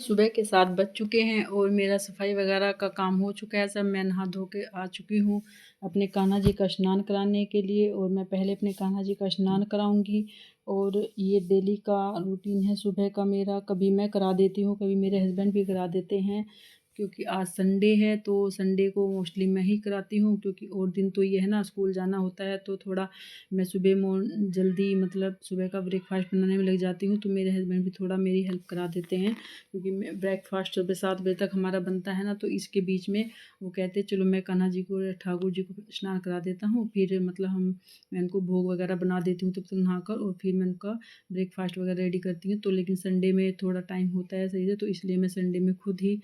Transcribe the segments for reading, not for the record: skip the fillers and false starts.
सुबह के 7 बज चुके हैं और मेरा सफाई वगैरह का काम हो चुका है सब। मैं नहा धो के आ चुकी हूँ अपने कान्हा जी का स्नान कराने के लिए, और मैं पहले अपने कान्हा जी का स्नान कराऊंगी। और ये डेली का रूटीन है सुबह का मेरा। कभी मैं करा देती हूँ, कभी मेरे हस्बैंड भी करा देते हैं, क्योंकि आज संडे है तो संडे को मोस्टली मैं ही कराती हूँ। क्योंकि और दिन तो ये है ना, स्कूल जाना होता है तो थोड़ा मैं सुबह जल्दी मतलब सुबह का ब्रेकफास्ट बनाने में लग जाती हूँ, तो मेरे हस्बैंड भी थोड़ा मेरी हेल्प करा देते हैं। क्योंकि ब्रेकफास्ट सुबह 7 बजे तक हमारा बनता है ना, तो इसके बीच में वो कहते चलो मैं कान्हा जी को ठाकुर जी को स्नान करा देता हूँ, फिर मतलब मैं उनको भोग वगैरह बना देती हूँ तब तक नहाकर, और फिर मैं उनका ब्रेकफास्ट वगैरह रेडी करती हूँ। तो लेकिन संडे में थोड़ा टाइम होता है सही से, तो इसलिए मैं संडे में खुद ही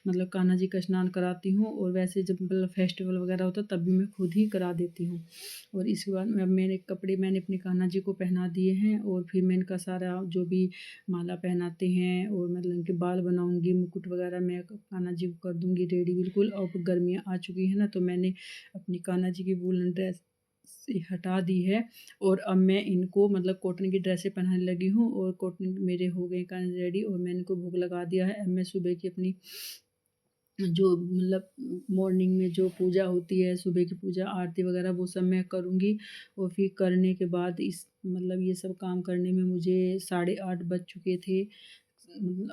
मतलब कान्हा जी का स्नान कराती हूँ। और वैसे जब मतलब फेस्टिवल वगैरह होता है तब भी मैं खुद ही करा देती हूँ। और इसके बाद मैंने कपड़े मैंने अपने कान्हा जी को पहना दिए हैं, और फिर मैं इनका सारा जो भी माला पहनाते हैं और मतलब इनके बाल बनाऊंगी, मुकुट वगैरह मैं कान्हा जी को कर दूंगी रेडी बिल्कुल। और गर्मियाँ आ चुकी हैं ना, तो मैंने अपनी कान्हा जी की वूलन ड्रेस से हटा दी है, और अब मैं इनको मतलब कॉटन की ड्रेसें पहनाने लगी हूँ। और कॉटन मेरे हो गए कान रेडी, और मैंने इनको भोग लगा दिया है। अब मैं सुबह की अपनी जो मतलब मॉर्निंग में जो पूजा होती है, सुबह की पूजा आरती वगैरह वो सब मैं करूँगी। और फिर करने के बाद इस मतलब ये सब काम करने में मुझे 8:30 बज चुके थे।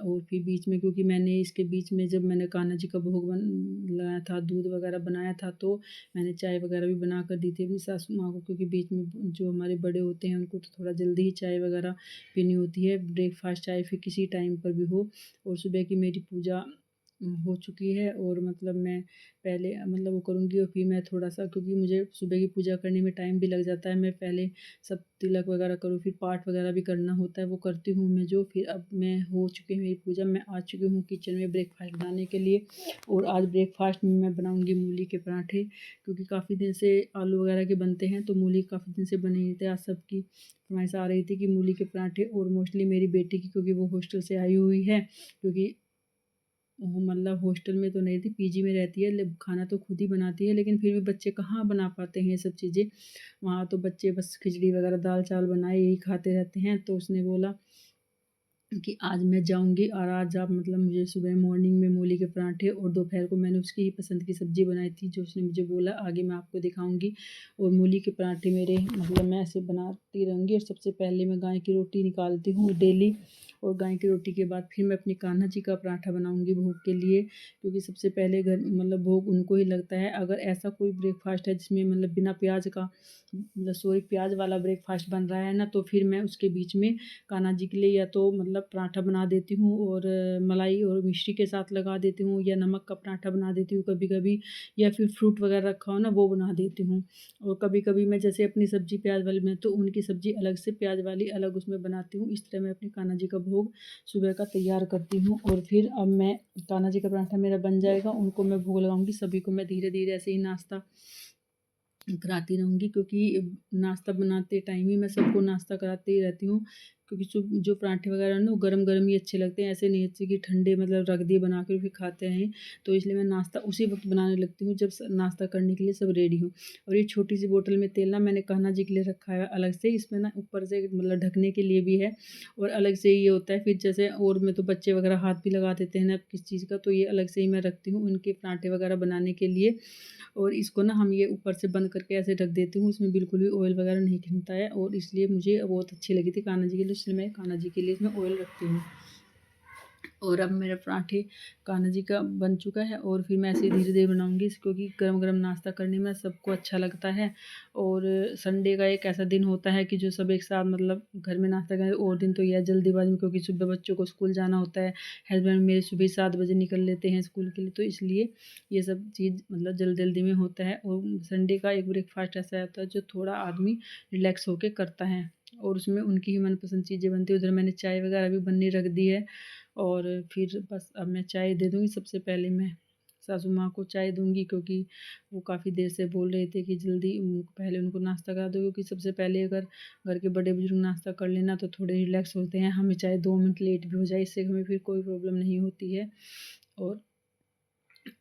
और फिर बीच में, क्योंकि मैंने इसके बीच में जब मैंने कान्हा जी का भोग लगाया था, दूध वगैरह बनाया था, तो मैंने चाय वगैरह भी बना कर दी थी अपनी सासू माँ को। क्योंकि बीच में जो हमारे बड़े होते हैं उनको तो थोड़ा जल्दी ही चाय वगैरह पीनी होती है, ब्रेकफास्ट चाहे फिर किसी टाइम पर भी हो। और सुबह की मेरी पूजा हो चुकी है, और मतलब मैं पहले मतलब वो करूँगी, और फिर मैं थोड़ा-सा, क्योंकि मुझे सुबह की पूजा करने में टाइम भी लग जाता है, मैं पहले सब तिलक वगैरह करूँ, फिर पाठ वगैरह भी करना होता है, वो करती हूँ मैं जो। फिर अब मैं हो चुकी है मेरी पूजा, मैं आ चुकी हूँ किचन में ब्रेकफास्ट बनाने के लिए। और आज ब्रेकफास्ट में मैं बनाऊँगी मूली के पराठे, क्योंकि काफ़ी दिन से आलू वगैरह के बनते हैं, तो मूली काफ़ी दिन से बने नहीं थे। आज सबकी फरमाइश आ रही थी कि मूली के पराठे, और मोस्टली मेरी बेटी की, क्योंकि वो हॉस्टल से आई हुई है। क्योंकि वो मतलब हॉस्टल में तो नहीं थी, पीजी में रहती है, खाना तो खुद ही बनाती है, लेकिन फिर भी बच्चे कहाँ बना पाते हैं ये सब चीज़ें। वहाँ तो बच्चे बस खिचड़ी वगैरह दाल चावल बनाए यही खाते रहते हैं। तो उसने बोला कि आज मैं जाऊँगी, और आज आप मतलब मुझे सुबह मॉर्निंग में मूली के पराठे, और दोपहर को मैंने उसकी ही पसंद की सब्ज़ी बनाई थी जो उसने मुझे बोला, आगे मैं आपको दिखाऊँगी। और मूली के पराठे मेरे मतलब मैं ऐसे बनाती रहूँगी। और सबसे पहले मैं गाय की रोटी निकालती हूँ डेली, और गाय की रोटी के बाद फिर मैं अपनी कान्हा जी का पराठा बनाऊँगी भोग के लिए। क्योंकि सबसे पहले घर मतलब भोग उनको ही लगता है। अगर ऐसा कोई ब्रेकफास्ट है जिसमें मतलब बिना प्याज का मतलब सॉरी प्याज वाला ब्रेकफास्ट बन रहा है ना, तो फिर मैं उसके बीच में कान्हा जी के लिए या तो मतलब पराठा बना देती हूँ, और मलाई और मिश्री के साथ लगा देती हूँ, या नमक का पराठा बना देती हूँ कभी कभी, या फिर फ्रूट वगैरह रखा हो ना वो बना देती हूँ। और कभी कभी मैं जैसे अपनी सब्जी प्याज वाली में, तो उनकी सब्जी अलग से प्याज वाली अलग उसमें बनाती हूँ। इस तरह मैं अपनी कान्हा जी का भोग सुबह का तैयार करती हूँ। और फिर अब मैं कान्हा जी का पराठा मेरा बन जाएगा, उनको मैं भोग लगाऊंगी। सभी को मैं धीरे धीरे ऐसे ही नाश्ता कराती रहूँगी, क्योंकि नाश्ता बनाते टाइम ही मैं सबको नाश्ता कराती ही रहती हूँ। क्योंकि जो पराठे वगैरह ना वो गरम-गरम ही अच्छे लगते हैं, ऐसे नहीं अच्छे कि ठंडे मतलब रख दिए बना के फिर खाते हैं। तो इसलिए मैं नाश्ता उसी वक़्त बनाने लगती हूँ जब नाश्ता करने के लिए सब रेडी हो। और ये छोटी-सी बोतल में तेल ना मैंने कान्हा जी के लिए रखा है अलग से, इसमें ना ऊपर से मतलब ढकने के लिए भी है, और अलग से ये होता है फिर जैसे और में तो बच्चे वगैरह हाथ भी लगा देते हैं ना किस चीज़ का, तो ये अलग से ही मैं रखती हूँ उनके पराठे वगैरह बनाने के लिए। और इसको ना हम ये ऊपर से बंद करके ऐसे ढक देती हूँ, उसमें बिल्कुल भी ऑयल वगैरह नहीं खिलता है। और इसलिए मुझे बहुत अच्छी लगी थी कान्हा जी के लिए, इसलिए मैं कान्हा जी के लिए इसमें ऑयल रखती हूँ। और अब मेरे पराठे कान्हा जी का बन चुका है, और फिर मैं ऐसे धीरे धीरे बनाऊंगी क्योंकि गरम गरम नाश्ता करने में सबको अच्छा लगता है। और संडे का एक ऐसा दिन होता है कि जो सब एक साथ मतलब घर में नाश्ता करें। और दिन तो यह जल्दीबाजी में, क्योंकि सुबह बच्चों को स्कूल जाना होता है, हस्बैंड मेरे सुबह 7 बजे निकल लेते हैं स्कूल के लिए, तो इसलिए ये सब चीज़ मतलब जल्दी जल्दी में होता है। और संडे का एक ब्रेकफास्ट ऐसा होता है जो थोड़ा आदमी रिलैक्स होकर करता है, और उसमें उनकी ही मनपसंद चीज़ें बनती है। उधर मैंने चाय वगैरह भी बननी रख दी है, और फिर बस अब मैं चाय दे दूँगी। सबसे पहले मैं सासू माँ को चाय दूँगी, क्योंकि वो काफ़ी देर से बोल रहे थे कि जल्दी पहले उनको नाश्ता करा दो, क्योंकि सबसे पहले अगर घर के बड़े बुजुर्ग नाश्ता कर लेना तो थोड़े रिलैक्स होते हैं। हमें चाहे 2 मिनट लेट भी हो जाए, इससे हमें फिर कोई प्रॉब्लम नहीं होती है। और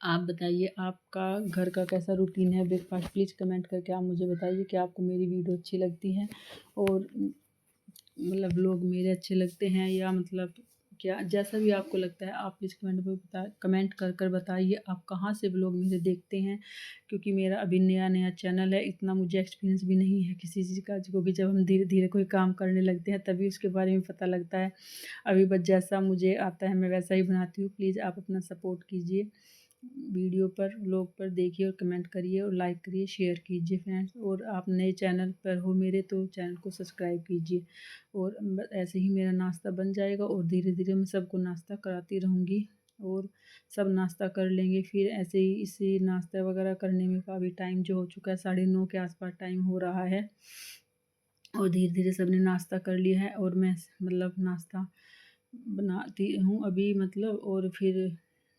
आप बताइए आपका घर का कैसा रूटीन है ब्रेकफास्ट? प्लीज़ कमेंट करके आप मुझे बताइए कि आपको मेरी वीडियो अच्छी लगती है और मतलब लोग मेरे अच्छे लगते हैं, या मतलब क्या, जैसा भी आपको लगता है आप प्लीज़ कमेंट कर कर बताइए आप कहाँ से व्लॉग मेरे देखते हैं, क्योंकि मेरा अभी नया नया चैनल है, इतना मुझे एक्सपीरियंस भी नहीं है किसी चीज़ का, क्योंकि जब हम धीरे धीरे कोई काम करने लगते हैं तभी उसके बारे में पता लगता है। अभी बस जैसा मुझे आता है मैं वैसा ही बनाती हूँ। प्लीज़ आप अपना सपोर्ट कीजिए, वीडियो पर व्लॉग पर देखिए और कमेंट करिए और लाइक करिए, शेयर कीजिए फ्रेंड्स। और आप नए चैनल पर हो मेरे तो चैनल को सब्सक्राइब कीजिए। और ऐसे ही मेरा नाश्ता बन जाएगा और धीरे धीरे मैं सबको नाश्ता कराती रहूँगी और सब नाश्ता कर लेंगे। फिर ऐसे ही इसी नाश्ता वगैरह करने में काफ़ी टाइम जो हो चुका है, 9:30 के आसपास टाइम हो रहा है और धीरे धीरे सबने नाश्ता कर लिया है और मैं मतलब नाश्ता बनाती हूँ अभी मतलब। और फिर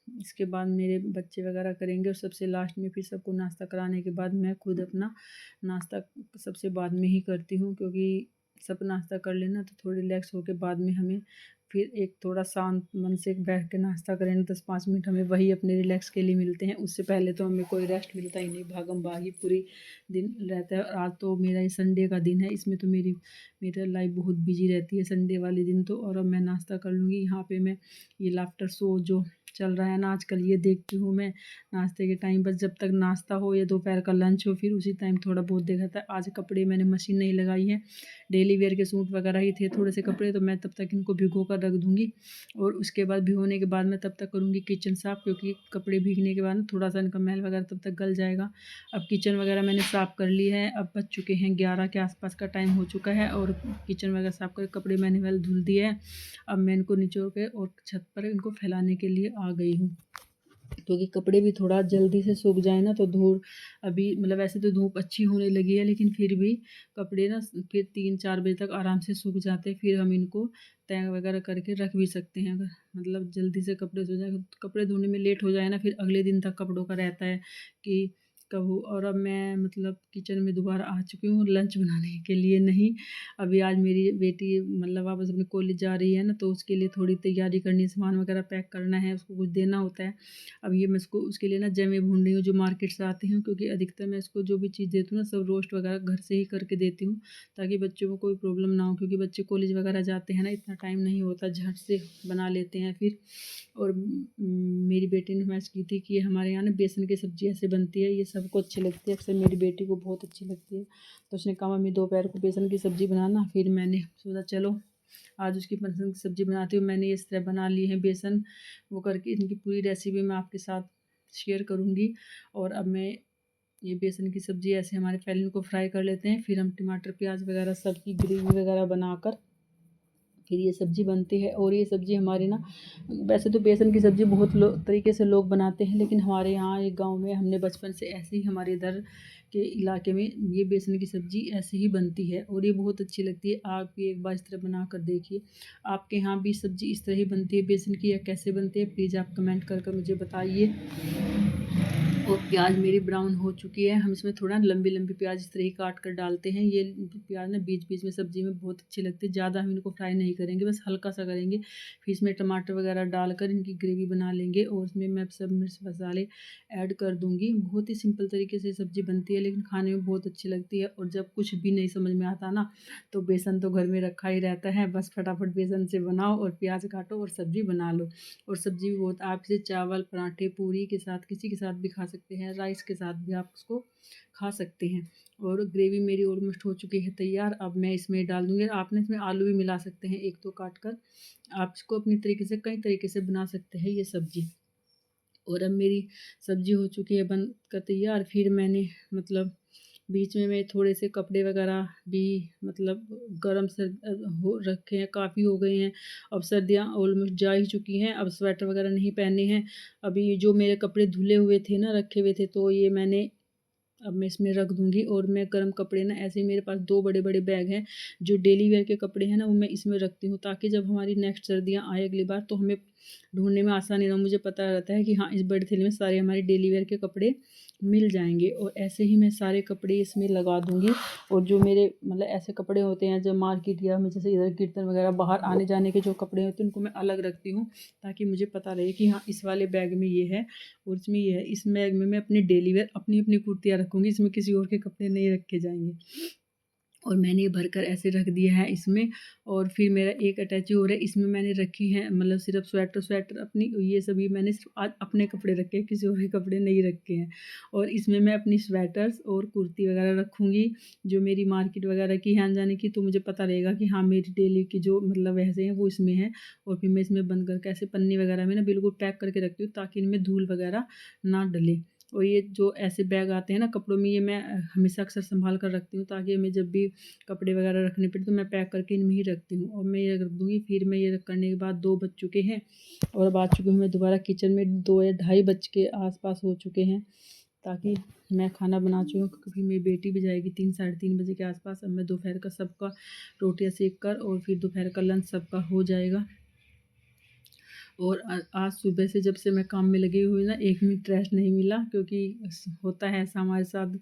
इसके बाद मेरे बच्चे वगैरह करेंगे और सबसे लास्ट में फिर सबको नाश्ता कराने के बाद मैं खुद अपना नाश्ता सबसे बाद में ही करती हूँ, क्योंकि सब नाश्ता कर लेना तो थोड़ी रिलैक्स होकर बाद में हमें फिर एक थोड़ा शांत मन से बैठ के नाश्ता करें 10-5 मिनट हमें वही अपने रिलैक्स के लिए मिलते हैं। उससे पहले तो हमें कोई रेस्ट मिलता ही नहीं, भागम भाग ही पूरी दिन रहता है। और आज तो मेरा ये संडे का दिन है, इसमें तो मेरा लाइफ बहुत बिजी रहती है संडे वाले दिन तो। और अब मैं नाश्ता कर लूँगी। यहाँ पे मैं ये लाफ्टर शो जो चल रहा है ना आजकल, ये देखती हूँ मैं नाश्ते के टाइम, बस जब तक नाश्ता हो या दोपहर का लंच हो फिर उसी टाइम थोड़ा बहुत देखा था। आज कपड़े मैंने मशीन नहीं लगाई है, डेली वेयर के सूट वगैरह ही थे थोड़े से कपड़े, तो मैं तब तक इनको भिगो कर रख दूँगी। और उसके बाद भिगोने के बाद मैं तब तक करूँगी किचन साफ़, क्योंकि कपड़े भीगने के बाद ना थोड़ा सा इनका मैल वगैरह तब तक गल जाएगा। अब किचन वगैरह मैंने साफ़ कर ली है। अब बज चुके हैं 11 के आसपास का टाइम हो चुका है और किचन वगैरह साफ़ कर कपड़े मैंने वेल धुल दिए हैं। अब मैं इनको निचोड़ के और छत पर इनको फैलाने के लिए आ गई हूँ, क्योंकि कपड़े भी थोड़ा जल्दी से सूख जाए ना तो धूप अभी मतलब वैसे तो धूप अच्छी होने लगी है, लेकिन फिर भी कपड़े ना फिर 3-4 बजे तक आराम से सूख जाते हैं। फिर हम इनको तय वगैरह करके रख भी सकते हैं, अगर मतलब जल्दी से कपड़े सूख जाए। कपड़े धोने में लेट हो जाए ना फिर अगले दिन तक कपड़ों का रहता है कि कब हो। और अब मैं मतलब किचन में दोबारा आ चुकी हूँ लंच बनाने के लिए नहीं। अभी आज मेरी बेटी मतलब वापस अपने कॉलेज जा रही है ना, तो उसके लिए थोड़ी तैयारी करनी है, सामान वगैरह पैक करना है, उसको कुछ देना होता है। अब ये मैं इसको उसके लिए ना जमे भून रही हूँ जो मार्केट से आते हैं, क्योंकि अधिकतर मैं इसको जो भी चीज़ देती हूँ ना सब रोस्ट वगैरह घर से ही करके देती हूँ, ताकि बच्चों को कोई प्रॉब्लम ना हो, क्योंकि बच्चे कॉलेज वगैरह जाते हैं ना, इतना टाइम नहीं होता, झट से बना लेते हैं फिर। और मेरी बेटी ने फरमाइश की थी कि हमारे यहाँ ना बेसन की सब्ज़ी ऐसे बनती है, ये सबको अच्छी लगती है, अक्सर मेरी बेटी को बहुत अच्छी लगती है। तो उसने कहा मम्मी दोपहर को बेसन की सब्ज़ी बनाना। फिर मैंने सोचा चलो आज उसकी पसंद की सब्ज़ी बनाती हूँ। मैंने इस तरह बना ली है बेसन वो करके, इनकी पूरी रेसिपी मैं आपके साथ शेयर करूँगी। और अब मैं ये बेसन की सब्ज़ी ऐसे हमारे पहले इनको फ्राई कर लेते हैं, फिर हम टमाटर प्याज वगैरह सब की ग्रेवी वगैरह बनाकर फिर ये सब्ज़ी बनती है। और ये सब्ज़ी हमारे ना वैसे तो बेसन की सब्ज़ी बहुत तरीके से लोग बनाते हैं, लेकिन हमारे यहाँ एक गांव में हमने बचपन से ऐसे ही हमारे इधर के इलाके में ये बेसन की सब्ज़ी ऐसे ही बनती है और ये बहुत अच्छी लगती है। आप भी एक बार इस तरह बना कर देखिए। आपके यहाँ भी सब्ज़ी इस तरह ही बनती है बेसन की या कैसे बनती है, प्लीज़ आप कमेंट कर मुझे बताइए। और प्याज मेरी ब्राउन हो चुकी है। हम इसमें थोड़ा लंबी लंबी प्याज इस तरह ही काट कर डालते हैं। ये प्याज ना बीच बीच में सब्ज़ी में बहुत अच्छी लगती है। ज़्यादा हम इनको फ्राई नहीं करेंगे, बस हल्का सा करेंगे। फिर इसमें टमाटर वगैरह डालकर इनकी ग्रेवी बना लेंगे और इसमें मैं सब मिर्च मसाले ऐड कर दूँगी। बहुत ही सिंपल तरीके से सब्ज़ी बनती है, लेकिन खाने में बहुत अच्छी लगती है। और जब कुछ भी नहीं समझ में आता ना, तो बेसन तो घर में रखा ही रहता है, बस फटाफट बेसन से बनाओ और प्याज काटो और सब्ज़ी बना लो। और सब्ज़ी भी बहुत, आप इसे चावल पराठे पूरी के साथ किसी के साथ भी खा सकते हैं, राइस के साथ भी आप उसको खा सकते हैं। और ग्रेवी मेरी ऑलमोस्ट हो चुकी है तैयार। अब मैं इसमें डाल दूँगी। आपने इसमें आलू भी मिला सकते हैं 1-2 काट कर। आप इसको अपनी तरीके से कई तरीके से बना सकते हैं ये सब्ज़ी। और अब मेरी सब्ज़ी हो चुकी है बन कर तैयार। फिर मैंने मतलब बीच में मैं थोड़े से कपड़े वगैरह भी मतलब गर्म सर हो रखे हैं, काफ़ी हो गए हैं। अब सर्दियाँ ऑलमोस्ट जा ही चुकी हैं, अब स्वेटर वगैरह नहीं पहने हैं। अभी जो मेरे कपड़े धुले हुए थे ना रखे हुए थे, तो ये मैंने अब मैं इसमें रख दूँगी। और मैं गर्म कपड़े ना ऐसे ही मेरे पास 2 बड़े-बड़े बैग हैं, जो डेली वेयर के कपड़े हैं ना, वो मैं इसमें रखती हूँ, ताकि जब हमारी नेक्स्ट सर्दियाँ आए अगली बार, तो हमें ढूँढने में आसानी ना हो। मुझे पता रहता है कि हाँ, इस बड़ी थैली में सारे हमारे डेली वेयर के कपड़े मिल जाएँगे। और ऐसे ही मैं सारे कपड़े इसमें लगा दूँगी। और जो मेरे मतलब ऐसे कपड़े होते हैं जब मार्केट या मैं जैसे इधर कीर्तन वगैरह बाहर आने जाने के जो कपड़े होते हैं, उनको मैं अलग रखती हूँ, ताकि मुझे पता रहे कि हाँ, इस वाले बैग में ये है और इसमें ये है। इस बैग में मैं अपनी डेली वेयर अपनी-अपनी कुर्तियाँ रखूँगी, इसमें किसी और के कपड़े नहीं रखे जाएँगे। और मैंने ये भरकर ऐसे रख दिया है इसमें। और फिर मेरा एक अटैची और है, इसमें मैंने रखी है मतलब सिर्फ़ स्वेटर अपनी, ये सभी मैंने सिर्फ़ आज अपने कपड़े रखे हैं, किसी और के कपड़े नहीं रखे हैं। और इसमें मैं अपनी स्वेटर्स और कुर्ती वगैरह रखूँगी, जो मेरी मार्केट वगैरह की है आने-जाने की, तो मुझे पता रहेगा कि हाँ, मेरी डेली की जो मतलब वैसे हैं वो इसमें हैं। और फिर मैं इसमें बंद करके ऐसे पन्नी वगैरह में ना बिल्कुल पैक करके रखती हूँ, ताकि इनमें धूल वगैरह ना डले। और ये जो ऐसे बैग आते हैं ना कपड़ों में, ये मैं हमेशा अक्सर सँभाल कर रखती हूँ, ताकि हमें जब भी कपड़े वगैरह रखने पड़े तो मैं पैक करके इनमें ही रखती हूँ। और मैं ये रख दूँगी। फिर मैं ये करने के बाद 2 बज चुके हैं, और अब आ चुकी हूँ मैं दोबारा किचन में। 2 या ढाई बज के आस-पास हो चुके हैं, ताकि मैं खाना बना चुकी हूँ, क्योंकि मेरी बेटी भी जाएगी 3 साढ़े 3 बजे के आस-पास। अब मैं दोपहर का सबका रोटियाँ सेक कर और फिर दोपहर का लंच सबका हो जाएगा। और आज सुबह से जब से मैं काम में लगी हुई ना, 1 मिनट रेस्ट नहीं मिला, क्योंकि होता है ऐसा हमारे साथ,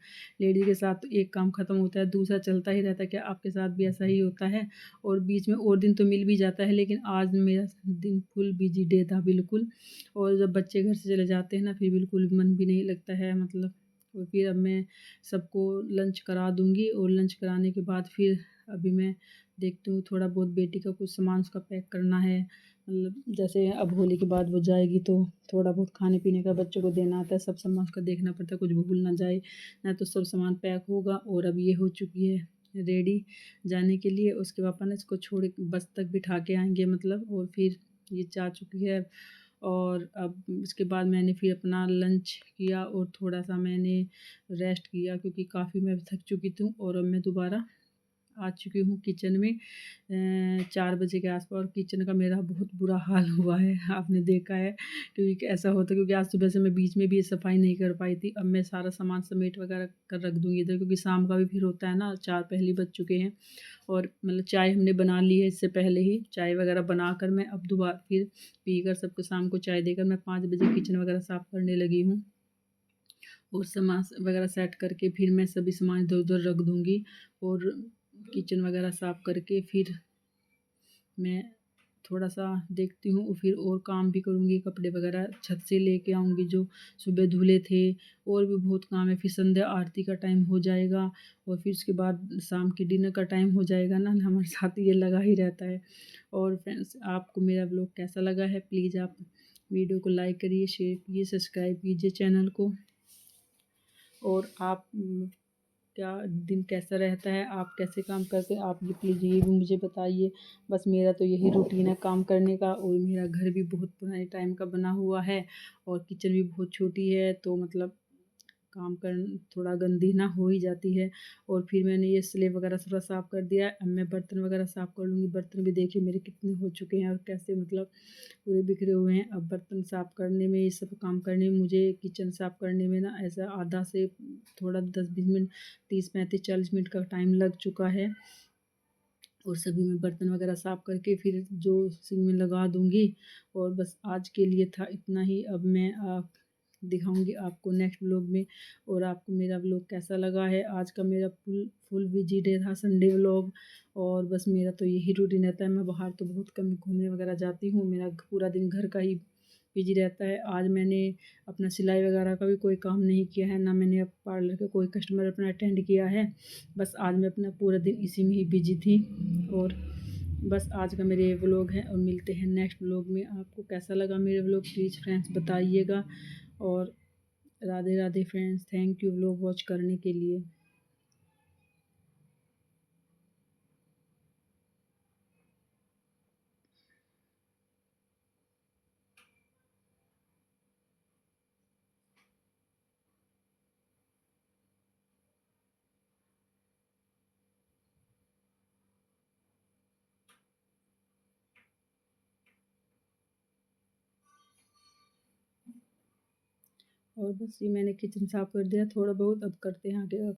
लेडीज़ के साथ, तो एक काम ख़त्म होता है दूसरा चलता ही रहता है। क्या आपके साथ भी ऐसा ही होता है? और बीच में और दिन तो मिल भी जाता है, लेकिन आज मेरा दिन फुल बिजी डे था बिल्कुल। और जब बच्चे घर से चले जाते हैं ना, फिर बिल्कुल मन भी नहीं लगता है मतलब। और फिर अब मैं सबको लंच करा दूँगी, और लंच कराने के बाद फिर अभी मैं देखती हूँ थोड़ा बहुत बेटी का कुछ सामान उसका पैक करना है। मतलब जैसे अब होली के बाद वो जाएगी, तो थोड़ा बहुत खाने पीने का बच्चों को देना आता है, सब सामान उसका देखना पड़ता है, कुछ भूल ना जाए, ना तो सब सामान पैक होगा। और अब ये हो चुकी है रेडी जाने के लिए। उसके पापा ने इसको छोड़ बस तक बिठा के आएंगे मतलब। और फिर ये जा चुकी है। और अब उसके बाद मैंने फिर अपना लंच किया, और थोड़ा सा मैंने रेस्ट किया, क्योंकि काफ़ी मैं थक चुकी थी। और अब मैं दोबारा आ चुकी हूँ किचन में 4 बजे के आस-पास। और किचन का मेरा बहुत बुरा हाल हुआ है, आपने देखा है, क्योंकि ऐसा होता है, क्योंकि आज सुबह से मैं बीच में भी ये सफाई नहीं कर पाई थी। अब मैं सारा सामान समेट वगैरह कर रख दूँगी इधर, क्योंकि शाम का भी फिर होता है ना, 4 पहले ही बज चुके हैं। और मतलब चाय हमने बना ली है इससे पहले ही, चाय वगैरह बनाकर मैं अब दोबारा फिर पीकर सबको शाम को चाय देकर मैं 5 बजे किचन वगैरह साफ़ करने लगी हूँ। और सामान वगैरह सेट करके फिर मैं सभी सामान इधर-उधर रख दूँगी। और किचन वगैरह साफ़ करके फिर मैं थोड़ा-सा देखती हूँ, और फिर और काम भी करूँगी, कपड़े वगैरह छत से लेके आऊँगी जो सुबह धुले थे। और भी बहुत काम है, फिर संध्या आरती का टाइम हो जाएगा, और फिर उसके बाद शाम के डिनर का टाइम हो जाएगा ना, हमारे साथ ये लगा ही रहता है। और फ्रेंड्स, आपको मेरा व्लॉग कैसा लगा है? प्लीज़ आप वीडियो को लाइक करिए, शेयर कीजिए, सब्सक्राइब कीजिए चैनल को। और आप क्या दिन कैसा रहता है, आप कैसे काम करते हैं, आप ये प्लीज़ ये भी मुझे बताइए। बस मेरा तो यही रूटीन है काम करने का। और मेरा घर भी बहुत पुराने टाइम का बना हुआ है, और किचन भी बहुत छोटी है, तो मतलब काम कर थोड़ा गंदी ना हो ही जाती है। और फिर मैंने ये स्लेब वगैरह थोड़ा साफ़ कर दिया है। अब मैं बर्तन वगैरह साफ़ कर लूँगी। बर्तन भी देखिए मेरे कितने हो चुके हैं, और कैसे मतलब पूरे बिखरे हुए हैं। अब बर्तन साफ़ करने में, ये सब काम करने में, मुझे किचन साफ़ करने में ना ऐसा आधा से थोड़ा 10-20 मिनट, 30-35-40 मिनट का टाइम लग चुका है। और सभी मैं बर्तन वगैरह साफ़ करके फिर जो सिंक में लगा दूँगी। और बस आज के लिए था इतना ही। अब मैं दिखाऊँगी आपको नेक्स्ट व्लॉग में। और आपको मेरा व्लॉग कैसा लगा है? आज का मेरा फुल फुल बिजी डे था, संडे व्लॉग। और बस मेरा तो यही रूटीन रहता है, मैं बाहर तो बहुत कम घूमने वगैरह जाती हूँ, मेरा पूरा दिन घर का ही बिजी रहता है। आज मैंने अपना सिलाई वगैरह का भी कोई काम नहीं किया है, ना मैंने अब पार्लर का कोई कस्टमर अपना अटेंड किया है। बस आज मैं अपना पूरा दिन इसी में ही बिजी थी। और बस आज का मेरे ये व्लॉग है, और मिलते हैं नेक्स्ट व्लॉग में। आपको कैसा लगा मेरे व्लॉग, प्लीज़ फ्रेंड्स बताइएगा। और Radhe Radhe friends, thank you vlog watch करने के लिए। और बस ये मैंने किचन साफ़ कर दिया थोड़ा बहुत, अब करते हैं आगे